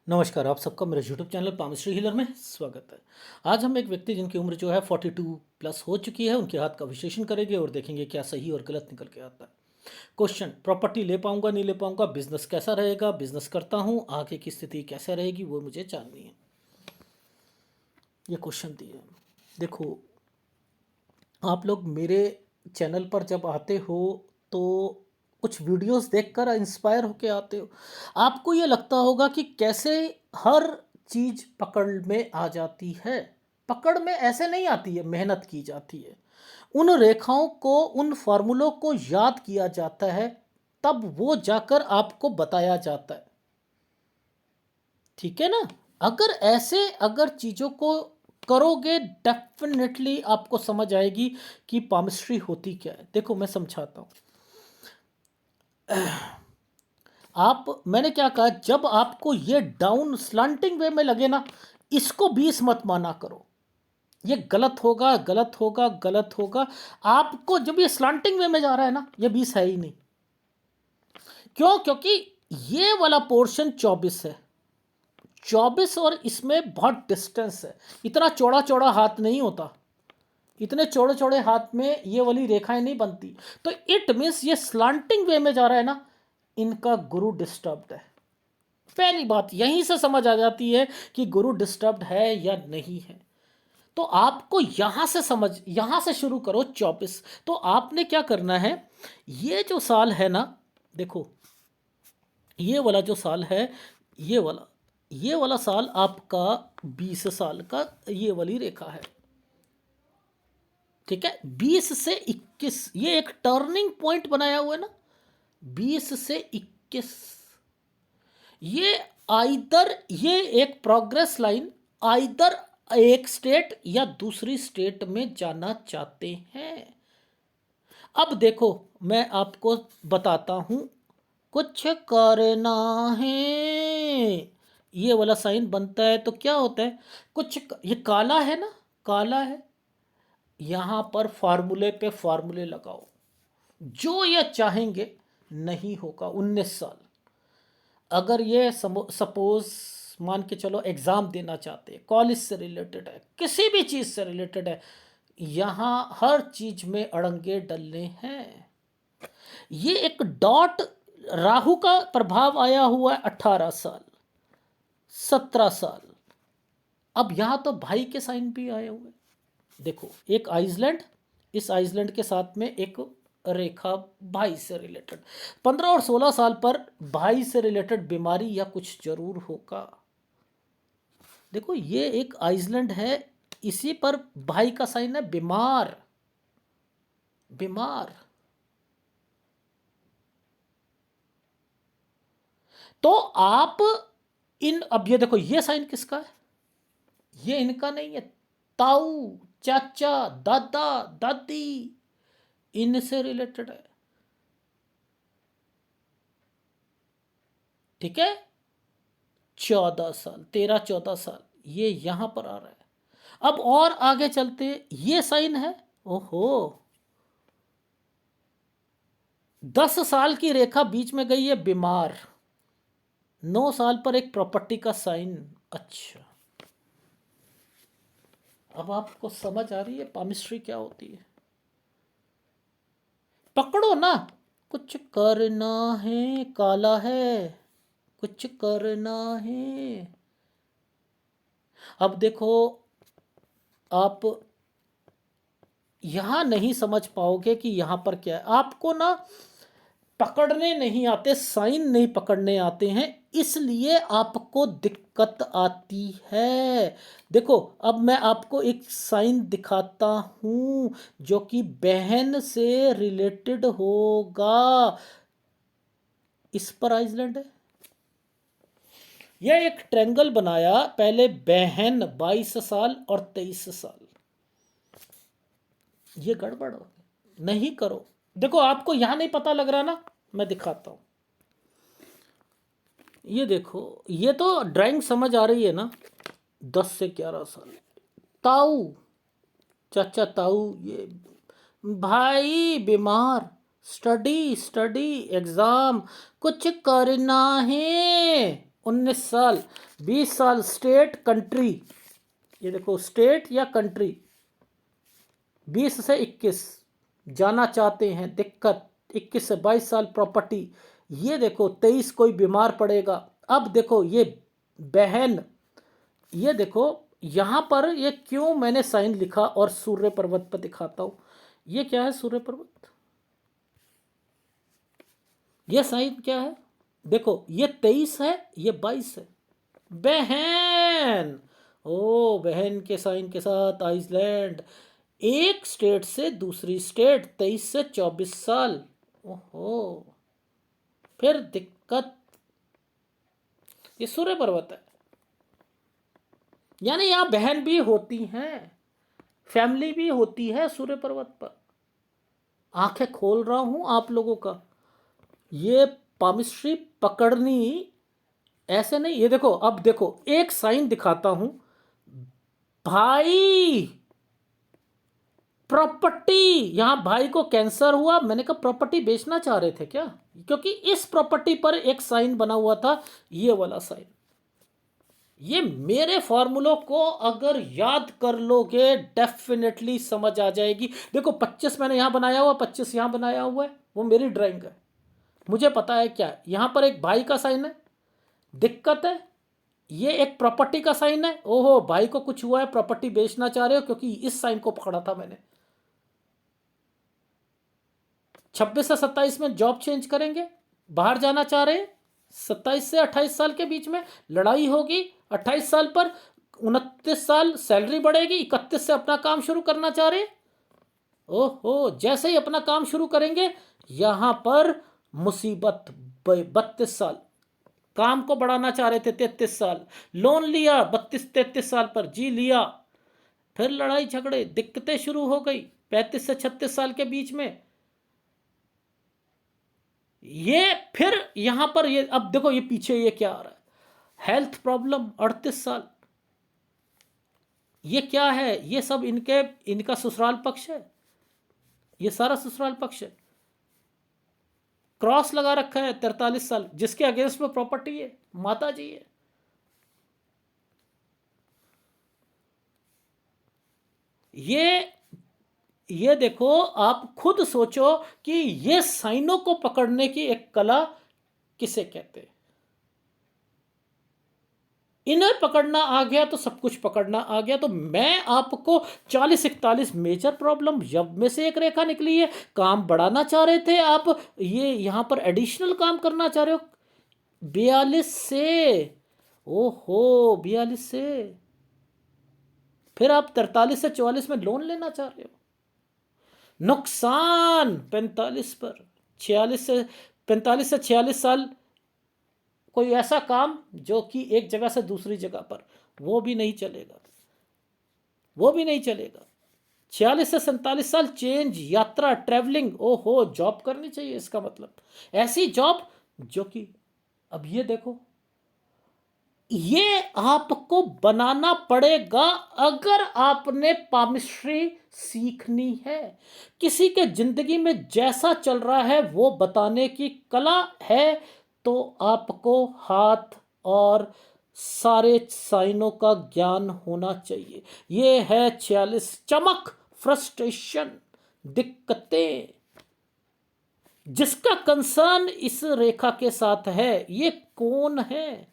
नमस्कार, आप सबका मेरे यूट्यूब चैनल पामिस्ट्री हीलर में स्वागत है। आज हम एक व्यक्ति जिनकी उम्र जो है 42 प्लस हो चुकी है, उनके हाथ का विश्लेषण करेंगे और देखेंगे क्या सही और गलत निकल के आता है। क्वेश्चन: प्रॉपर्टी ले पाऊंगा नहीं ले पाऊंगा, बिजनेस कैसा रहेगा, बिजनेस करता हूँ, आगे की स्थिति कैसे रहेगी, वो मुझे जाननी है। ये क्वेश्चन दिए। देखो, आप लोग मेरे चैनल पर जब आते हो तो कुछ वीडियोस देखकर इंस्पायर होके आते हो। आपको ये लगता होगा कि कैसे हर चीज़ पकड़ में आ जाती है। पकड़ में ऐसे नहीं आती है, मेहनत की जाती है। उन रेखाओं को, उन फार्मूलों को याद किया जाता है, तब वो जाकर आपको बताया जाता है। ठीक है ना? अगर चीज़ों को करोगे, डेफिनेटली आपको समझ आएगी कि पामिस्ट्री होती क्या है। देखो, मैं समझाता हूँ। मैंने क्या कहा, जब आपको ये डाउन स्लांटिंग वे में लगे ना, इसको 20 मत माना करो। ये गलत होगा, गलत होगा, गलत होगा। आपको जब ये स्लांटिंग वे में जा रहा है ना, ये 20 है ही नहीं। क्यों? क्योंकि ये वाला पोर्शन 24 है। 24 और इसमें बहुत डिस्टेंस है। इतना चौड़ा चौड़ा हाथ नहीं होता। इतने चौड़े चौड़े हाथ में ये वाली रेखाएं नहीं बनती। तो इट मीन्स ये स्लांटिंग वे में जा रहा है ना, इनका गुरु डिस्टर्ब्ड है। पहली बात यहीं से समझ आ जाती है कि गुरु डिस्टर्ब्ड है या नहीं है। तो आपको यहां से शुरू करो 24। तो आपने क्या करना है, ये जो साल है ना, देखो, ये वाला जो साल है, ये वाला साल आपका 20 साल का ये वाली रेखा है। ठीक है? 20 से 21 ये एक टर्निंग पॉइंट बनाया हुआ है ना। 20 से 21 ये आइदर ये एक प्रोग्रेस लाइन, आइदर एक स्टेट या दूसरी स्टेट में जाना चाहते हैं। अब देखो, मैं आपको बताता हूं, कुछ करना है, ये वाला साइन बनता है तो क्या होता है, कुछ ये काला है ना, काला है। यहां पर फार्मूले पे फार्मूले लगाओ, जो ये चाहेंगे नहीं होगा। 19 साल, अगर ये सपोज मान के चलो एग्ज़ाम देना चाहते हैं, कॉलेज से रिलेटेड है, किसी भी चीज़ से रिलेटेड है, यहाँ हर चीज़ में अड़ंगे डलने हैं। ये एक डॉट, राहु का प्रभाव आया हुआ है 18 साल, 17 साल। अब यहाँ तो भाई के साइन भी आए हुए। देखो, एक आइसलैंड, इस आइसलैंड के साथ में एक रेखा भाई से रिलेटेड। 15 और 16 साल पर भाई से रिलेटेड बीमारी या कुछ जरूर होगा। देखो, ये एक आइसलैंड है, इसी पर भाई का साइन है बीमार, बीमार। तो आप अब ये देखो, ये साइन किसका है? ये इनका नहीं है। ताऊ, चाचा, दादा, दादी, इनसे रिलेटेड है। ठीक है? 14 साल, 13-14 साल ये यहां पर आ रहा है। अब और आगे चलते, ये साइन है, ओहो, 10 साल की रेखा बीच में गई है, बीमार। 9 साल पर एक प्रॉपर्टी का साइन। अच्छा, अब आपको समझ आ रही है पामिस्ट्री क्या होती है। पकड़ो ना, कुछ करना है, काला है, कुछ करना है। अब देखो, आप यहां नहीं समझ पाओगे कि यहां पर क्या है। आपको ना पकड़ने नहीं आते, साइन नहीं पकड़ने आते हैं, इसलिए आपको दिक्कत आती है। देखो, अब मैं आपको एक साइन दिखाता हूं जो कि बहन से रिलेटेड होगा। इस पर आइसलैंड है। यह एक ट्रेंगल बनाया, पहले बहन 22 साल और 23 साल। ये गड़बड़ हो, नहीं करो। देखो, आपको यहां नहीं पता लग रहा ना, मैं दिखाता हूं। ये देखो, ये तो ड्राइंग समझ आ रही है ना। 10 से 11 साल, ताऊ, चाचा ताऊ, ये भाई बीमार, स्टडी स्टडी, एग्जाम, कुछ करना है। 19 साल, 20 साल स्टेट कंट्री, ये देखो स्टेट या कंट्री, 20 से 21 जाना चाहते हैं, दिक्कत, 21 से 22 साल प्रॉपर्टी, ये देखो 23 कोई बीमार पड़ेगा। अब देखो ये बहन, ये देखो यहाँ पर ये क्यों मैंने साइन लिखा और सूर्य पर्वत पर दिखाता हूँ, ये क्या है सूर्य पर्वत, ये साइन क्या है, देखो ये 23 है, ये 22 है, बहन, ओ बहन के साइन के साथ आइसलैंड, एक स्टेट से दूसरी स्टेट, 23 से 24 साल, ओहो, फिर दिक्कत, ये सूर्य पर्वत है, यानी यहां बहन भी होती हैं, फैमिली भी होती है सूर्य पर्वत पर। आंखें खोल रहा हूं आप लोगों का, ये पामिस्ट्री पकड़नी ऐसे नहीं, ये देखो, अब देखो एक साइन दिखाता हूं भाई, प्रॉपर्टी, यहां भाई को कैंसर हुआ, मैंने कहा प्रॉपर्टी बेचना चाह रहे थे क्या, क्योंकि इस प्रॉपर्टी पर एक साइन बना हुआ था, ये वाला साइन। ये मेरे फॉर्मूलों को अगर याद कर लोगे डेफिनेटली समझ आ जाएगी। देखो 25 मैंने यहां बनाया हुआ, 25 यहां बनाया हुआ है, वो मेरी ड्राइंग है, मुझे पता है क्या है। यहां पर एक भाई का साइन है, दिक्कत है, ये एक प्रॉपर्टी का साइन है, ओहो भाई को कुछ हुआ है, प्रॉपर्टी बेचना चाह रहे हो, क्योंकि इस साइन को पकड़ा था मैंने। 26 से 27 में जॉब चेंज करेंगे, बाहर जाना चाह रहे हैं, 27 से 28 साल के बीच में लड़ाई होगी, 28 साल पर, 29 साल सैलरी बढ़ेगी, 31 से अपना काम शुरू करना चाह रहे हैं, ओहो जैसे ही अपना काम शुरू करेंगे यहां पर मुसीबत, 32 साल काम को बढ़ाना चाह रहे थे, 33 साल लोन लिया, 32-33 साल पर जी लिया, फिर लड़ाई झगड़े दिक्कतें शुरू हो गई 35 से 36 साल के बीच में। ये फिर यहां पर ये, अब देखो ये पीछे ये क्या आ रहा है, हेल्थ प्रॉब्लम 38 साल, ये क्या है, ये सब इनका ससुराल पक्ष है, ये सारा ससुराल पक्ष है। क्रॉस लगा रखा है 43 साल, जिसके अगेंस्ट में प्रॉपर्टी है, माता जी है। ये देखो आप खुद सोचो कि ये साइनों को पकड़ने की एक कला किसे कहते हैं। इन्हें पकड़ना आ गया तो सब कुछ पकड़ना आ गया। तो मैं आपको 40-41 मेजर प्रॉब्लम, जब में से एक रेखा निकली है, काम बढ़ाना चाह रहे थे आप, ये यहां पर एडिशनल काम करना चाह रहे हो 42 से, ओहो 42 से, फिर आप 43 से 44 में लोन लेना चाह रहे हो, नुकसान 45 पर, 45 से 46 साल कोई ऐसा काम जो कि एक जगह से दूसरी जगह पर, वो भी नहीं चलेगा, वो भी नहीं चलेगा। 46 से 47 साल चेंज, यात्रा, ट्रैवलिंग, ओहो जॉब करनी चाहिए, इसका मतलब ऐसी जॉब जो कि, अब ये देखो, ये आपको बनाना पड़ेगा अगर आपने पामिस्ट्री सीखनी है। किसी के जिंदगी में जैसा चल रहा है वो बताने की कला है, तो आपको हाथ और सारे साइनों का ज्ञान होना चाहिए। ये है 46, चमक, फ्रस्ट्रेशन, दिक्कतें, जिसका कंसर्न इस रेखा के साथ है। ये कौन है,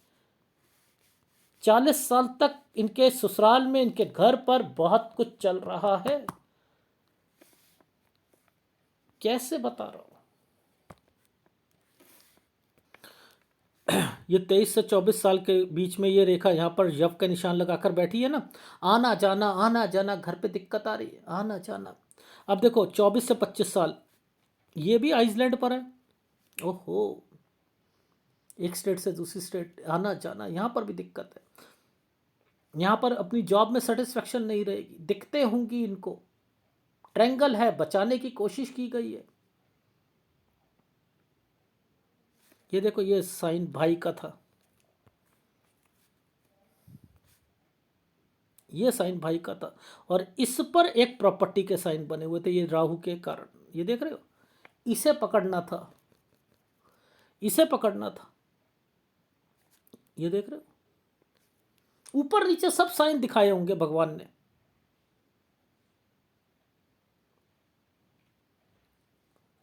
40 साल तक इनके ससुराल में, इनके घर पर बहुत कुछ चल रहा है, कैसे बता रहा हूं। ये 23 से 24 साल के बीच में ये रेखा यहां पर यव का निशान लगाकर बैठी है ना, आना जाना, घर पे दिक्कत आ रही है, आना जाना। अब देखो 24 से 25 साल ये भी आइसलैंड पर है, ओहो एक स्टेट से दूसरी स्टेट आना जाना, यहां पर भी दिक्कत है, यहां पर अपनी जॉब में सेटिस्फेक्शन नहीं रहेगी, दिक्कतें होंगी इनको, ट्रैंगल है, बचाने की कोशिश की गई है। ये देखो ये साइन भाई का था, ये साइन भाई का था, और इस पर एक प्रॉपर्टी के साइन बने हुए थे, ये राहु के कारण, ये देख रहे हो, इसे पकड़ना था, इसे पकड़ना था। ये देख रहे हो, ऊपर नीचे सब साइन दिखाए होंगे भगवान ने।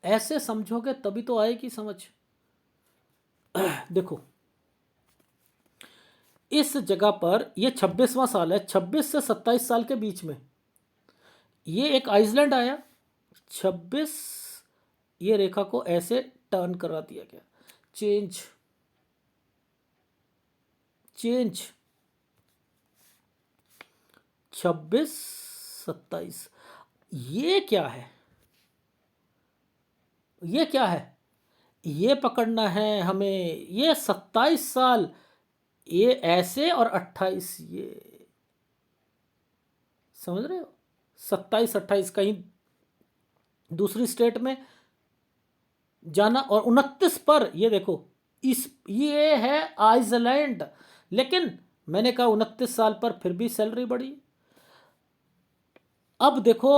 ऐसे समझोगे तभी तो आएगी समझ। देखो इस जगह पर ये 26वां साल है, 26 से 27 साल के बीच में ये एक आइसलैंड आया। 26 ये रेखा को ऐसे टर्न करा दिया गया, चेंज चेंज 26 27। ये क्या है, ये क्या है, ये पकड़ना है हमें। ये 27 साल ये ऐसे और 28 ये, समझ रहे हो, 27 28 कहीं दूसरी स्टेट में जाना, और 29 पर ये देखो इस ये है आइसलैंड। लेकिन मैंने कहा 29 साल पर फिर भी सैलरी बढ़ी। अब देखो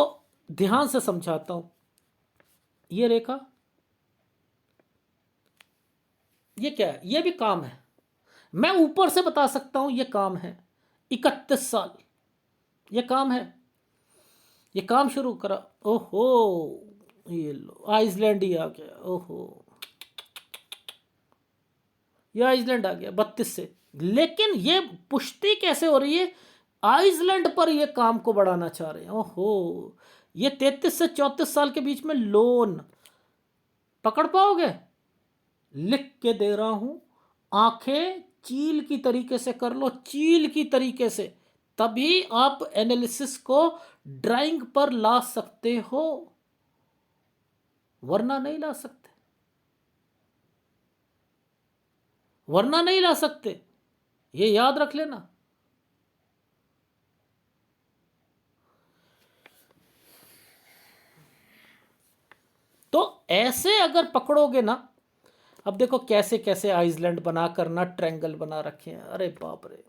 ध्यान से समझाता हूं, ये रेखा ये क्या है, ये भी काम है। मैं ऊपर से बता सकता हूं ये काम है। 31 साल ये काम है, ये काम शुरू करा। ओहो ये लो आइसलैंड ही आ गया। ओहो ये आइसलैंड आ गया 32 से। लेकिन ये पुष्टि कैसे हो रही है, आइसलैंड पर ये काम को बढ़ाना चाह रहे हैं। ओहो ये 33 से 34 साल के बीच में लोन पकड़ पाओगे, लिख के दे रहा हूं। आंखें चील की तरीके से कर लो, चील की तरीके से, तभी आप एनालिसिस को ड्राइंग पर ला सकते हो, वरना नहीं ला सकते, वरना नहीं ला सकते, ये याद रख लेना। तो ऐसे अगर पकड़ोगे ना, अब देखो कैसे कैसे आइसलैंड बना करना ट्रायंगल बना रखे हैं। अरे बाप रे,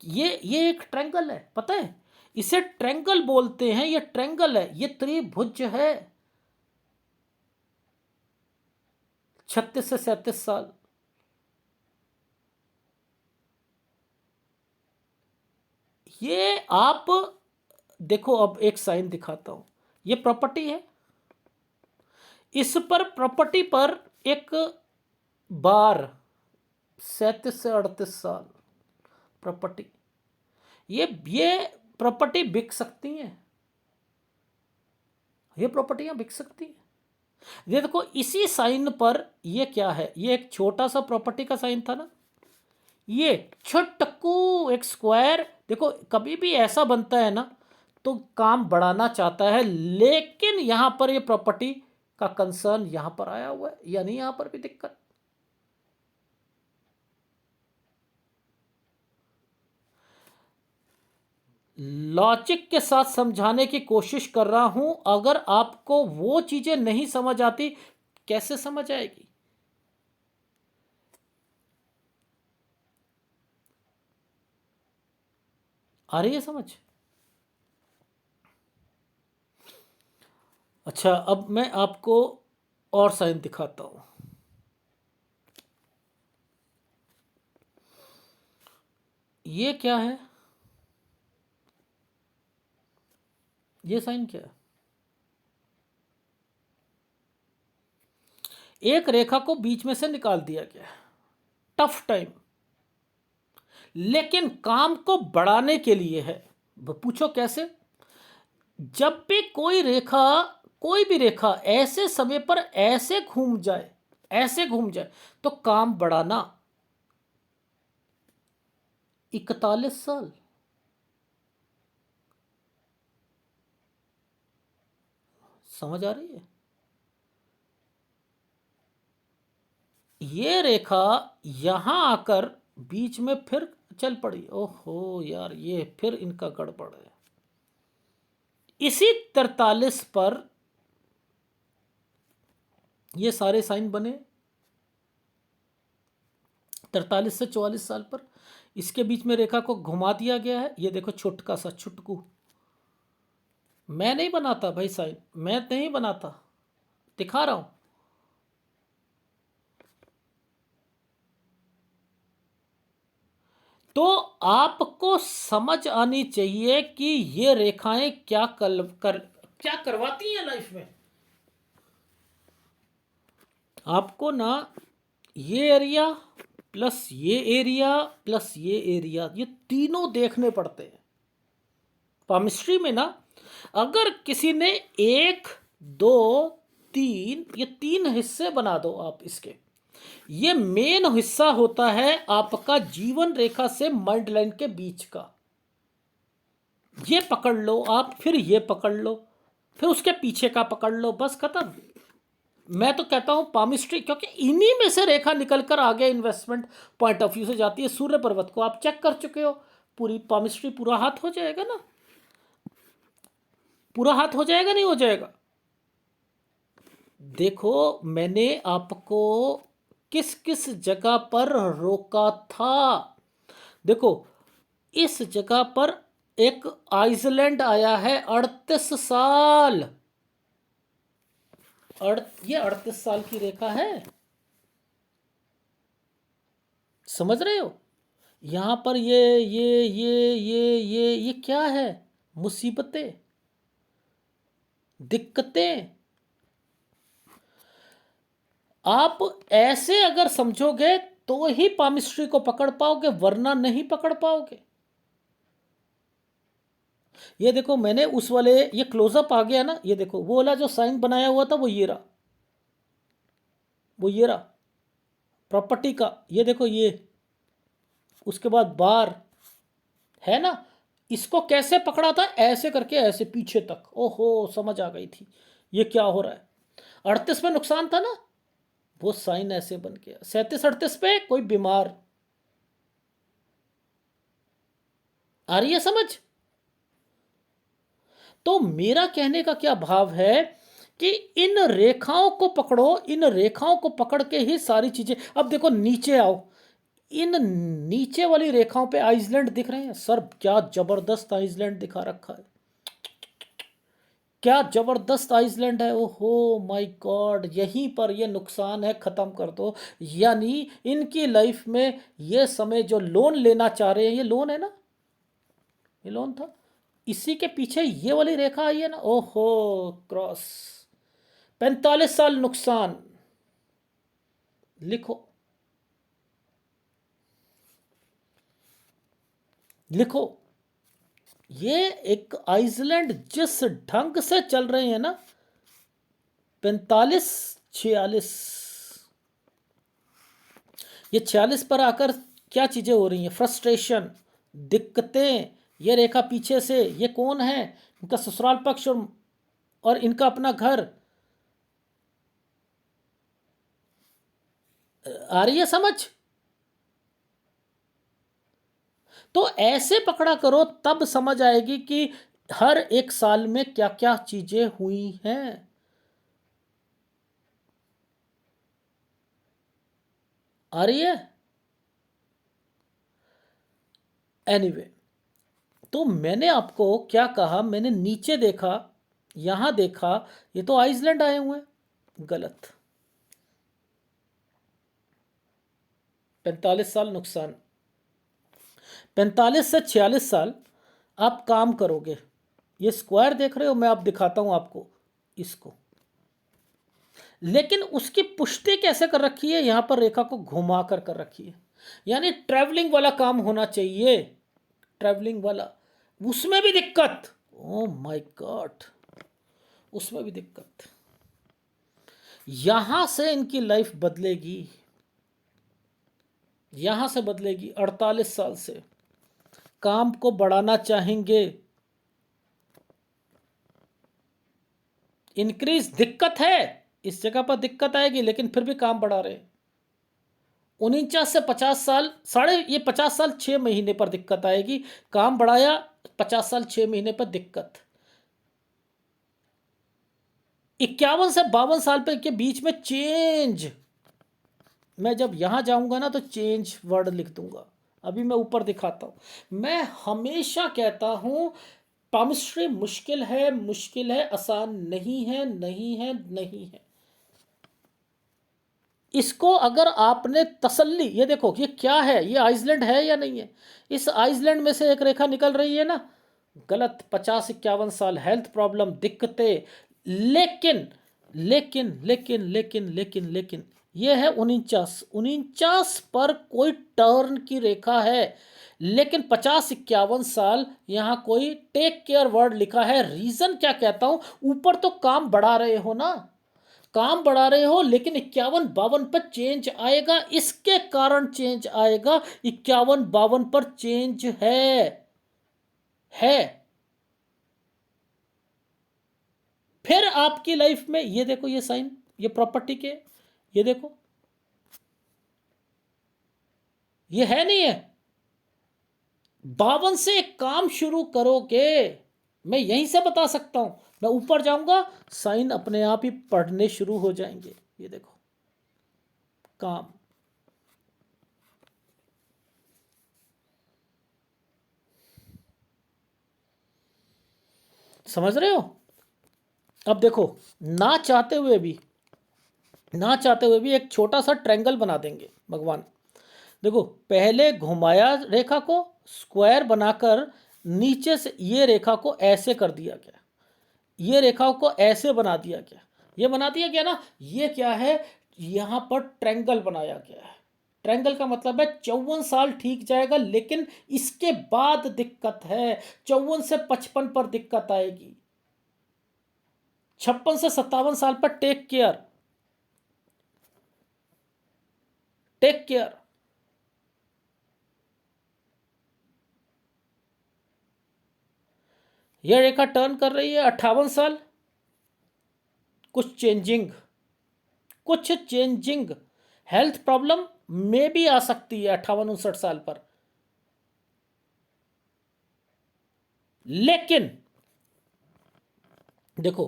ये एक ट्रायंगल है, पता है, इसे ट्रायंगल बोलते हैं। ये ट्रायंगल है, ये त्रिभुज है। 36 से 37 साल, ये आप देखो। अब एक साइन दिखाता हूं, ये प्रॉपर्टी है। इस पर प्रॉपर्टी पर एक बार 37 से 38 साल प्रॉपर्टी, ये प्रॉपर्टी बिक सकती है, ये प्रॉपर्टियां बिक सकती हैं। ये देखो इसी साइन पर ये क्या है, ये एक छोटा सा प्रॉपर्टी का साइन था ना, ये छटकू एक स्क्वायर। देखो कभी भी ऐसा बनता है ना तो काम बढ़ाना चाहता है, लेकिन यहां पर ये प्रॉपर्टी का कंसर्न यहां पर आया हुआ है, यानी यहां पर भी दिक्कत। लॉजिक के साथ समझाने की कोशिश कर रहा हूं। अगर आपको वो चीजें नहीं समझ आती, कैसे समझ आएगी। आ रही है समझ। अच्छा अब मैं आपको और साइन दिखाता हूं। ये क्या है, ये साइन क्या है, एक रेखा को बीच में से निकाल दिया गया। टफ टाइम, लेकिन काम को बढ़ाने के लिए है। पूछो कैसे। जब भी कोई रेखा, कोई भी रेखा ऐसे समय पर ऐसे घूम जाए, ऐसे घूम जाए, तो काम बढ़ाना। 41 साल, समझ आ रही है। ये रेखा यहां आकर बीच में फिर चल पड़ी। ओहो यार, ये फिर इनका गड़बड़ है। इसी 43 पर ये सारे साइन बने, 43 से 44 साल पर इसके बीच में रेखा को घुमा दिया गया है। ये देखो छोटका सा छुटकू, मैं नहीं बनाता भाई साइन, मैं नहीं बनाता, दिखा रहा हूं। तो आपको समझ आनी चाहिए कि ये रेखाएं क्या करवाती हैं लाइफ में। आपको ना ये एरिया प्लस ये एरिया प्लस ये एरिया, ये तीनों देखने पड़ते हैं पामिस्ट्री में ना। अगर किसी ने एक, दो, तीन, ये तीन हिस्से बना दो आप इसके, ये मेन हिस्सा होता है आपका जीवन रेखा से माइंड लाइन के बीच का। ये पकड़ लो आप, फिर ये पकड़ लो, फिर उसके पीछे का पकड़ लो, बस खत्म। मैं तो कहता हूं पामिस्ट्री, क्योंकि इन्हीं में से रेखा निकलकर आगे इन्वेस्टमेंट पॉइंट ऑफ व्यू से जाती है। सूर्य पर्वत को आप चेक कर चुके हो, पूरी पामिस्ट्री पूरा हाथ हो जाएगा ना, पूरा हाथ हो जाएगा नहीं हो जाएगा। देखो मैंने आपको किस किस जगह पर रोका था। देखो इस जगह पर एक आइसलैंड आया है 38 साल। ये 38 साल की रेखा है, समझ रहे हो। यहां पर ये क्या है, मुसीबतें, दिक्कतें। आप ऐसे अगर समझोगे तो ही पामिस्ट्री को पकड़ पाओगे, वरना नहीं पकड़ पाओगे। ये देखो मैंने उस वाले, ये क्लोजअप आ गया ना, ये देखो वो वाला जो साइन बनाया हुआ था वो ये रहा, वो ये रहा प्रॉपर्टी का, ये देखो ये, उसके बाद बार है ना। इसको कैसे पकड़ा था, ऐसे करके ऐसे पीछे तक, ओहो समझ आ गई थी ये क्या हो रहा है। 38 में नुकसान था ना, वो साइन ऐसे बन गया। 37 38 पे कोई बीमार। आ रही है समझ। तो मेरा कहने का क्या भाव है कि इन रेखाओं को पकड़ो, इन रेखाओं को पकड़ के ही सारी चीजें। अब देखो नीचे आओ, इन नीचे वाली रेखाओं पे आइसलैंड दिख रहे हैं सर, क्या जबरदस्त आइसलैंड दिखा रखा है, क्या जबरदस्त आइसलैंड है। ओहो माय गॉड, यहीं पर ये नुकसान है, खत्म कर दो। यानी इनकी लाइफ में ये समय जो लोन लेना चाह रहे हैं, ये लोन है ना, ये लोन था, इसी के पीछे ये वाली रेखा आई है ना, ओहो क्रॉस। 45 साल नुकसान, लिखो लिखो। ये एक आइसलैंड जिस ढंग से चल रहे हैं ना, 45 46, ये 46 पर आकर क्या चीजें हो रही हैं, फ्रस्ट्रेशन, दिक्कतें। ये रेखा पीछे से, ये कौन है, इनका ससुराल पक्ष और इनका अपना घर। आ रही है समझ। तो ऐसे पकड़ा करो तब समझ आएगी कि हर एक साल में क्या क्या चीजें हुई हैं। आ रही है। एनीवे, तो मैंने आपको क्या कहा, मैंने नीचे देखा, यहां देखा, ये तो आइसलैंड आए हुए हैं, गलत। 45 साल नुकसान, 45 से 46 साल आप काम करोगे। ये स्क्वायर देख रहे हो, मैं अब दिखाता हूं आपको इसको। लेकिन उसकी पुष्टि कैसे कर रखी है, यहां पर रेखा को घुमा कर रखी है। यानी ट्रैवलिंग वाला काम होना चाहिए, ट्रैवलिंग वाला। उसमें भी दिक्कत, ओ माय गॉड, उसमें भी दिक्कत। यहां से इनकी लाइफ बदलेगी, यहां से बदलेगी। 48 साल से काम को बढ़ाना चाहेंगे, इंक्रीज, दिक्कत है इस जगह पर, दिक्कत आएगी, लेकिन फिर भी काम बढ़ा रहे। 49 से 50 साल, साढ़े ये 50 साल 6 महीने पर दिक्कत आएगी, काम बढ़ाया, 50 साल 6 महीने पर दिक्कत। 51 से 52 साल पे के बीच में चेंज। मैं जब यहां जाऊंगा ना तो चेंज वर्ड लिख दूंगा, अभी मैं ऊपर दिखाता हूं। मैं हमेशा कहता हूं पामिस्ट्री मुश्किल है, मुश्किल है, आसान नहीं है, नहीं है, नहीं है। इसको अगर आपने तसल्ली, ये देखो ये क्या है, ये आइसलैंड है या नहीं है, इस आइसलैंड में से एक रेखा निकल रही है ना, गलत, 50-51 साल, हेल्थ प्रॉब्लम, दिक्कतें, लेकिन लेकिन लेकिन लेकिन लेकिन लेकिन ये है 49 पर कोई टर्न की रेखा है, लेकिन 50-51 साल यहाँ कोई टेक केयर वर्ड लिखा है। रीजन क्या कहता हूं, ऊपर तो काम बढ़ा रहे हो ना, काम बढ़ा रहे हो, लेकिन 51-52 पर चेंज आएगा, इसके कारण चेंज आएगा, 51-52 पर चेंज है। फिर आपकी लाइफ में ये देखो, ये साइन, ये प्रॉपर्टी के, ये देखो, ये है नहीं है, 52 से काम शुरू करोगे, मैं यहीं से बता सकता हूं, मैं ऊपर जाऊंगा साइन अपने आप ही पढ़ने शुरू हो जाएंगे। ये देखो काम, समझ रहे हो। अब देखो, ना चाहते हुए भी, ना चाहते हुए भी एक छोटा सा ट्रायंगल बना देंगे भगवान। देखो पहले घुमाया रेखा को, स्क्वायर बनाकर नीचे से ये रेखा को ऐसे कर दिया गया, ये रेखा को ऐसे बना दिया गया, ये बना दिया गया ना, ये क्या है, यहां पर ट्रायंगल बनाया गया है। ट्रायंगल का मतलब है 54 साल ठीक जाएगा, लेकिन इसके बाद दिक्कत है, 54 से 55 पर दिक्कत आएगी, 56 से 57 साल पर टेक केयर, टेक केयर। यह रेखा टर्न कर रही है 58 साल, कुछ चेंजिंग, कुछ चेंजिंग, हेल्थ प्रॉब्लम में भी आ सकती है 58-59 साल पर, लेकिन देखो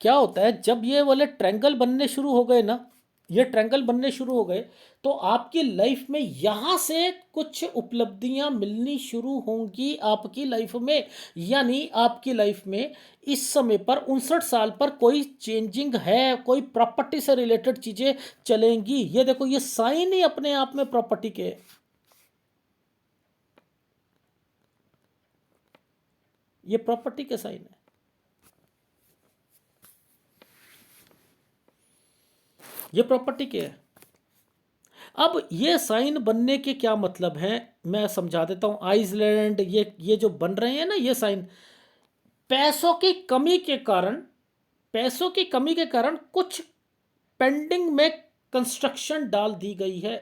क्या होता है, जब ये वाले ट्रायंगल बनने शुरू हो गए ना, ये ट्रायंगल बनने शुरू हो गए, तो आपकी लाइफ में यहां से कुछ उपलब्धियां मिलनी शुरू होंगी आपकी लाइफ में, यानी आपकी लाइफ में इस समय पर 59 साल पर कोई चेंजिंग है, कोई प्रॉपर्टी से रिलेटेड चीजें चलेंगी। ये देखो ये साइन ही अपने आप में प्रॉपर्टी के है। ये प्रॉपर्टी के साइन है। ये प्रॉपर्टी के है। अब ये साइन बनने के क्या मतलब है, मैं समझा देता हूं। आइसलैंड, ये जो बन रहे हैं ना ये साइन, पैसों की कमी के कारण, पैसों की कमी के कारण कुछ पेंडिंग में कंस्ट्रक्शन डाल दी गई है।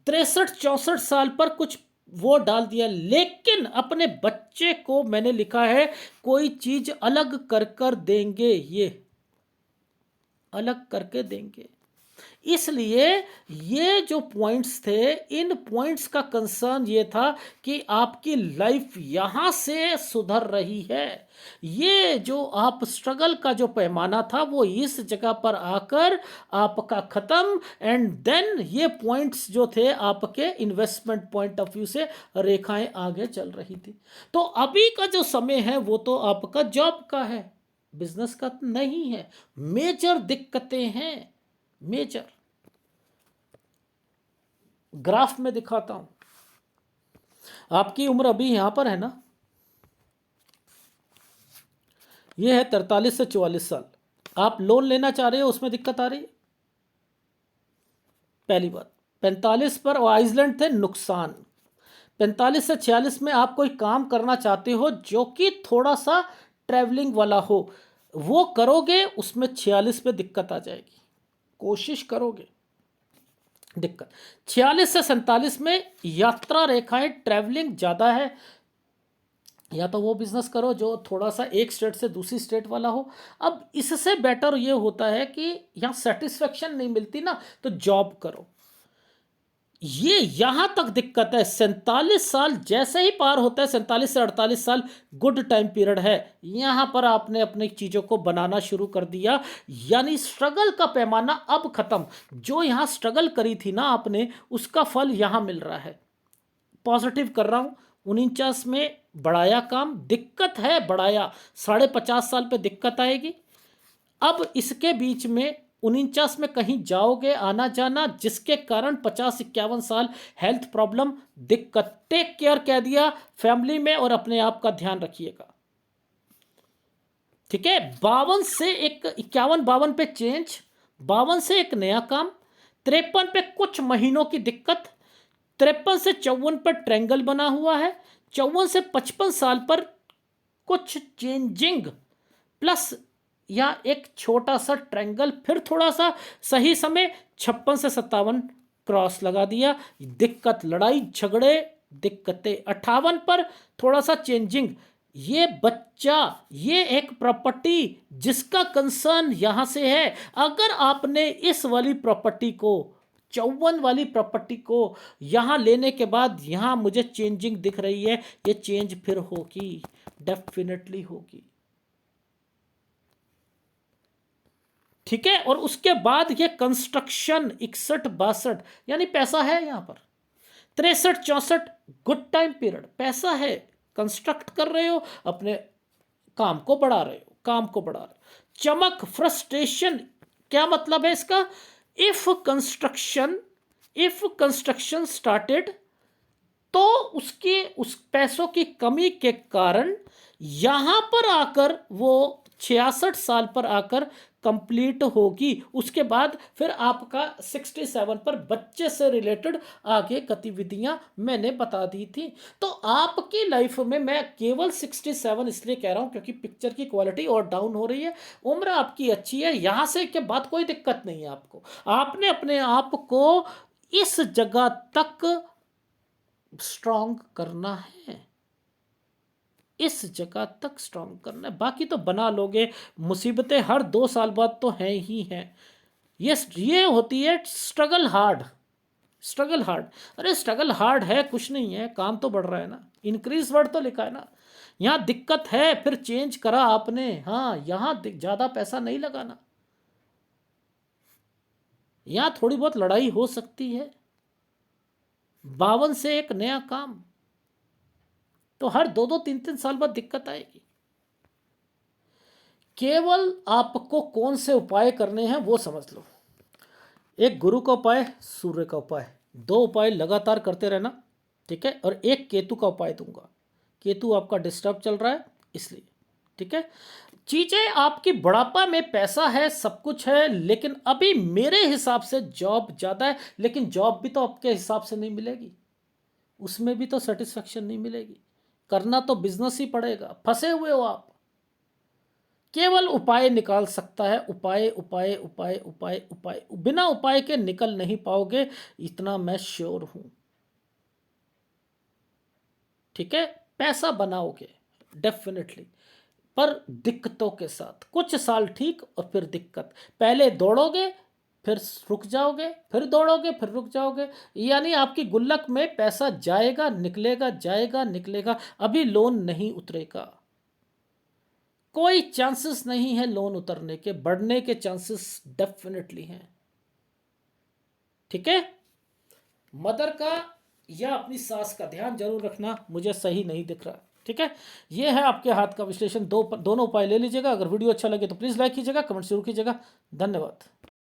63-64 साल पर कुछ वो डाल दिया, लेकिन अपने बच्चे को मैंने लिखा है कोई चीज अलग कर कर देंगे, ये अलग करके देंगे। इसलिए ये जो पॉइंट्स थे, इन पॉइंट्स का कंसर्न ये था कि आपकी लाइफ यहां से सुधर रही है। ये जो आप स्ट्रगल का जो पैमाना था वो इस जगह पर आकर आपका खत्म, एंड देन ये पॉइंट्स जो थे आपके इन्वेस्टमेंट पॉइंट ऑफ व्यू से रेखाएं आगे चल रही थी। तो अभी का जो समय है वो तो आपका जॉब का है, बिजनेस का नहीं है। मेजर दिक्कतें हैं, मेजर। ग्राफ में दिखाता हूं, आपकी उम्र अभी यहां पर है ना, ये है 43 से 44 साल। आप लोन लेना चाह रहे हो, उसमें दिक्कत आ रही है। पहली बात, 45 पर आइसलैंड थे नुकसान। 45 से 46 में आप कोई काम करना चाहते हो जो कि थोड़ा सा ट्रैवलिंग वाला हो, वो करोगे, उसमें 46 पे दिक्कत आ जाएगी। कोशिश करोगे, दिक्कत। 46 से 47 में यात्रा रेखाएं, ट्रैवलिंग ज़्यादा है, या तो वो बिजनेस करो जो थोड़ा सा एक स्टेट से दूसरी स्टेट वाला हो। अब इससे बेटर ये होता है कि यहाँ सेटिस्फेक्शन नहीं मिलती ना, तो जॉब करो। ये यहां तक दिक्कत है। 47 साल जैसे ही पार होता है, 47 से 48 साल गुड टाइम पीरियड है, यहां पर आपने अपनी चीजों को बनाना शुरू कर दिया, यानी स्ट्रगल का पैमाना अब खत्म। जो यहां स्ट्रगल करी थी ना आपने, उसका फल यहां मिल रहा है। पॉजिटिव कर रहा हूं। 49 में बढ़ाया काम, दिक्कत है बढ़ाया, 50.5 साल पे दिक्कत आएगी। अब इसके बीच में 49 में कहीं जाओगे, आना जाना, जिसके कारण 50-51 साल हेल्थ प्रॉब्लम, दिक्कत। टेक केयर कह दिया, फैमिली में और अपने आप का ध्यान रखिएगा। ठीक है, 52 से एक 51-52 पे चेंज, 52 से एक नया काम, 53 पे कुछ महीनों की दिक्कत, 53 से 54 पर ट्रैंगल बना हुआ है, 54 से 55 साल पर कुछ चेंजिंग प्लस या एक छोटा सा ट्रैंगल, फिर थोड़ा सा सही समय 56 से 57 क्रॉस लगा दिया, दिक्कत, लड़ाई झगड़े, दिक्कतें। 58 पर थोड़ा सा चेंजिंग, ये बच्चा, ये एक प्रॉपर्टी जिसका कंसर्न यहां से है। अगर आपने इस वाली प्रॉपर्टी को, 54 वाली प्रॉपर्टी को यहां लेने के बाद यहां मुझे चेंजिंग दिख रही है, ये चेंज फिर होगी, डेफिनेटली होगी। ठीक है, और उसके बाद ये कंस्ट्रक्शन 61-62 यानी पैसा है यहां पर, 63-64 गुड टाइम पीरियड, पैसा है, कंस्ट्रक्ट कर रहे हो, अपने काम को बढ़ा रहे हो, काम को बढ़ा रहे हो। चमक, फ्रस्ट्रेशन, क्या मतलब है इसका? इफ कंस्ट्रक्शन स्टार्टेड, तो उसके उस पैसों की कमी के कारण यहां पर आकर वो 66 साल पर आकर कंप्लीट होगी। उसके बाद फिर आपका 67 पर बच्चे से रिलेटेड आगे गतिविधियां मैंने बता दी थी। तो आपकी लाइफ में मैं केवल 67 इसलिए कह रहा हूं क्योंकि पिक्चर की क्वालिटी और डाउन हो रही है, उम्र आपकी अच्छी है, यहां से के बाद कोई दिक्कत नहीं है आपको। आपने अपने आप को इस जगह तक स्ट्रांग करना है, इस जगह तक स्ट्रांग करना है, बाकी तो बना लोगे। मुसीबतें हर 2 साल बाद तो हैं ही हैं। ये होती है स्ट्रगल हार्ड, स्ट्रगल हार्ड। अरे स्ट्रगल हार्ड है कुछ नहीं है, काम तो बढ़ रहा है ना, इंक्रीज वर्ड तो लिखा है ना। यहाँ दिक्कत है, फिर चेंज करा आपने, हाँ यहाँ ज़्यादा पैसा नहीं लगाना, यहाँ थोड़ी बहुत लड़ाई हो सकती है। 52 से एक नया काम, तो हर 2-2, 3-3 साल बाद दिक्कत आएगी। केवल आपको कौन से उपाय करने हैं वो समझ लो। एक गुरु का उपाय, सूर्य का उपाय, 2 उपाय लगातार करते रहना। ठीक है, और एक केतु का उपाय दूंगा, केतु आपका डिस्टर्ब चल रहा है इसलिए। ठीक है, चीज़ें आपकी, बुढ़ापा में पैसा है, सब कुछ है, लेकिन अभी मेरे हिसाब से जॉब ज़्यादा है, लेकिन जॉब भी तो आपके हिसाब से नहीं मिलेगी, उसमें भी तो सेटिस्फेक्शन नहीं मिलेगी, करना तो बिजनेस ही पड़ेगा, फंसे हुए हो आप। केवल उपाय निकाल सकता है, उपाय उपाय उपाय उपाय उपाय, बिना उपाय के निकल नहीं पाओगे, इतना मैं श्योर हूं। ठीक है, पैसा बनाओगे डेफिनेटली, पर दिक्कतों के साथ, कुछ साल ठीक और फिर दिक्कत। पहले दौड़ोगे फिर रुक जाओगे, फिर दौड़ोगे फिर रुक जाओगे, यानी आपकी गुल्लक में पैसा जाएगा निकलेगा, जाएगा निकलेगा, अभी लोन नहीं उतरेगा, कोई चांसेस नहीं है लोन उतरने के, बढ़ने के चांसेस डेफिनेटली हैं। ठीक है, मदर का या अपनी सास का ध्यान जरूर रखना, मुझे सही नहीं दिख रहा। ठीक है, ये है आपके हाथ का विश्लेषण, दोनों उपाय ले लीजिएगा। अगर वीडियो अच्छा लगे तो प्लीज़ लाइक कीजिएगा, कमेंट जरूर कीजिएगा। धन्यवाद।